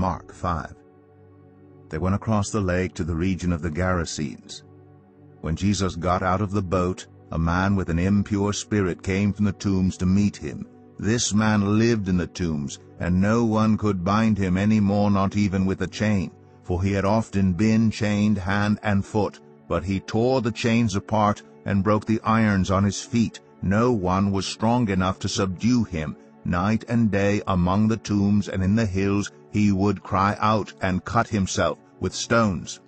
Mark 5. They went across the lake to the region of the Gerasenes. When Jesus got out of the boat, a man with an impure spirit came from the tombs to meet him. This man lived in the tombs, and no one could bind him any more, not even with a chain, for he had often been chained hand and foot. But he tore the chains apart and broke the irons on his feet. No one was strong enough to subdue him. Night and day among the tombs and in the hills he would cry out and cut himself with stones.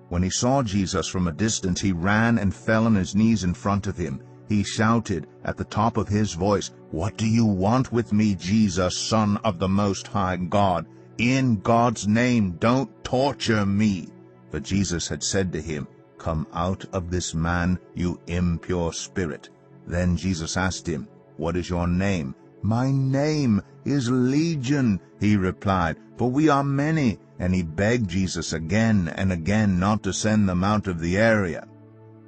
When he saw Jesus from a distance, he ran and fell on his knees in front of him. He shouted at the top of his voice, "What do you want with me, Jesus, Son of the Most High God? In God's name, don't torture me." But Jesus had said to him, "Come out of this man, you impure spirit." Then Jesus asked him, "What is your name?" "My name is Legion," he replied, "for we are many." And he begged Jesus again and again not to send them out of the area.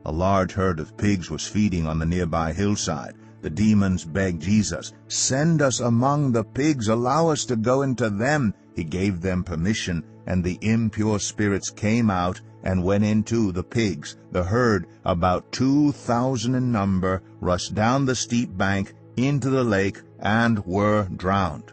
A large herd of pigs was feeding on the nearby hillside. The demons begged Jesus, "Send us among the pigs, allow us to go into them." He gave them permission, and the impure spirits came out and went into the pigs. The herd, about 2,000 in number, rushed down the steep bank into the lake and were drowned.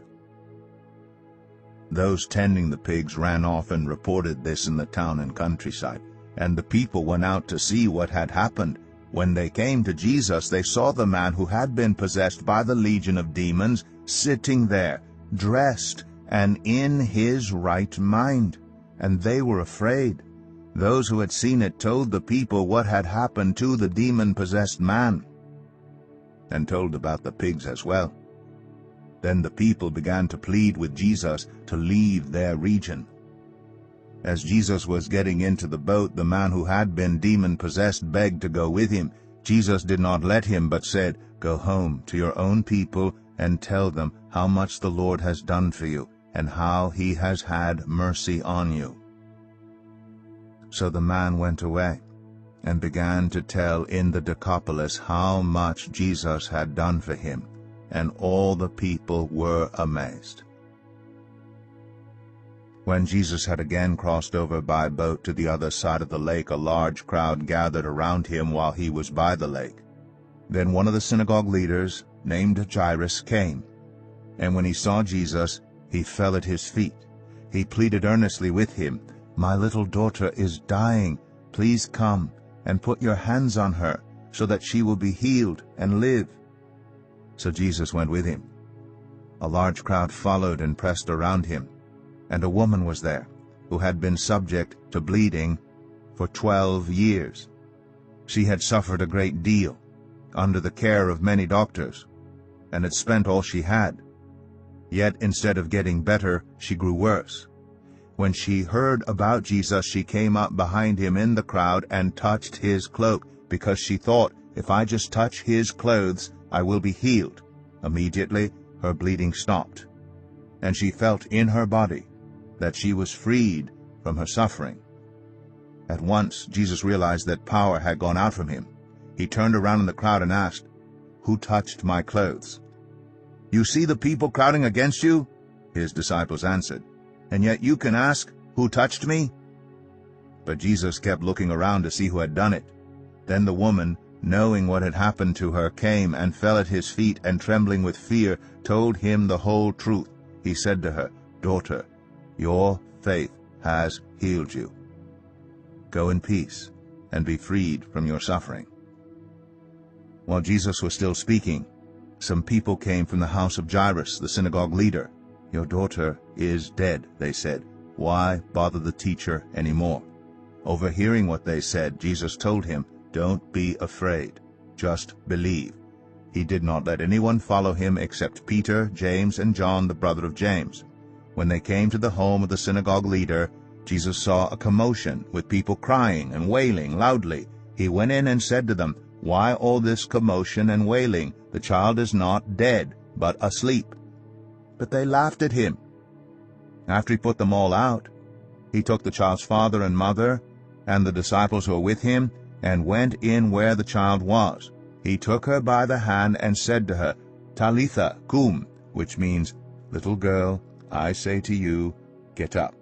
Those tending the pigs ran off and reported this in the town and countryside, and the people went out to see what had happened. When they came to Jesus, they saw the man who had been possessed by the legion of demons sitting there, dressed and in his right mind, and they were afraid. Those who had seen it told the people what had happened to the demon-possessed man, and told about the pigs as well. Then the people began to plead with Jesus to leave their region. As Jesus was getting into the boat, the man who had been demon-possessed begged to go with him. Jesus did not let him, but said, "Go home to your own people and tell them how much the Lord has done for you and how he has had mercy on you." So the man went away and began to tell in the Decapolis how much Jesus had done for him, and all the people were amazed. When Jesus had again crossed over by boat to the other side of the lake, a large crowd gathered around him while he was by the lake. Then one of the synagogue leaders, named Jairus, came, and when he saw Jesus, he fell at his feet. He pleaded earnestly with him, "My little daughter is dying. Please come and put your hands on her, so that she will be healed and live." So Jesus went with him. A large crowd followed and pressed around him, and a woman was there who had been subject to bleeding for 12 years. She had suffered a great deal under the care of many doctors, and had spent all she had. Yet instead of getting better, she grew worse. When she heard about Jesus, she came up behind him in the crowd and touched his cloak, because she thought, "If I just touch his clothes, I will be healed." Immediately her bleeding stopped, and she felt in her body that she was freed from her suffering. At once Jesus realized that power had gone out from him. He turned around in the crowd and asked, "Who touched my clothes?" "You see the people crowding against you?" His disciples answered. "And yet you can ask, 'Who touched me?'" But Jesus kept looking around to see who had done it. Then the woman, knowing what had happened to her, came and fell at his feet, and trembling with fear, told him the whole truth. He said to her, "Daughter, your faith has healed you. Go in peace and be freed from your suffering." While Jesus was still speaking, some people came from the house of Jairus, the synagogue leader. "Your daughter is dead," they said. "Why bother the teacher anymore?" Overhearing what they said, Jesus told him, "Don't be afraid, just believe." He did not let anyone follow him except Peter, James, and John, the brother of James. When they came to the home of the synagogue leader, Jesus saw a commotion with people crying and wailing loudly. He went in and said to them, "Why all this commotion and wailing? The child is not dead, but asleep." But they laughed at him. After he put them all out, he took the child's father and mother and the disciples who were with him and went in where the child was. He took her by the hand and said to her, "Talitha cum," which means, "Little girl, I say to you, "Get up."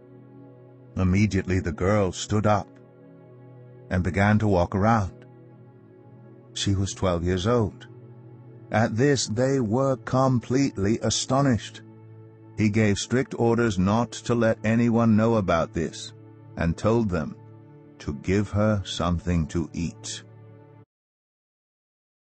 Immediately the girl stood up and began to walk around. She was 12 years old. At this they were completely astonished. He gave strict orders not to let anyone know about this, and told them to give her something to eat.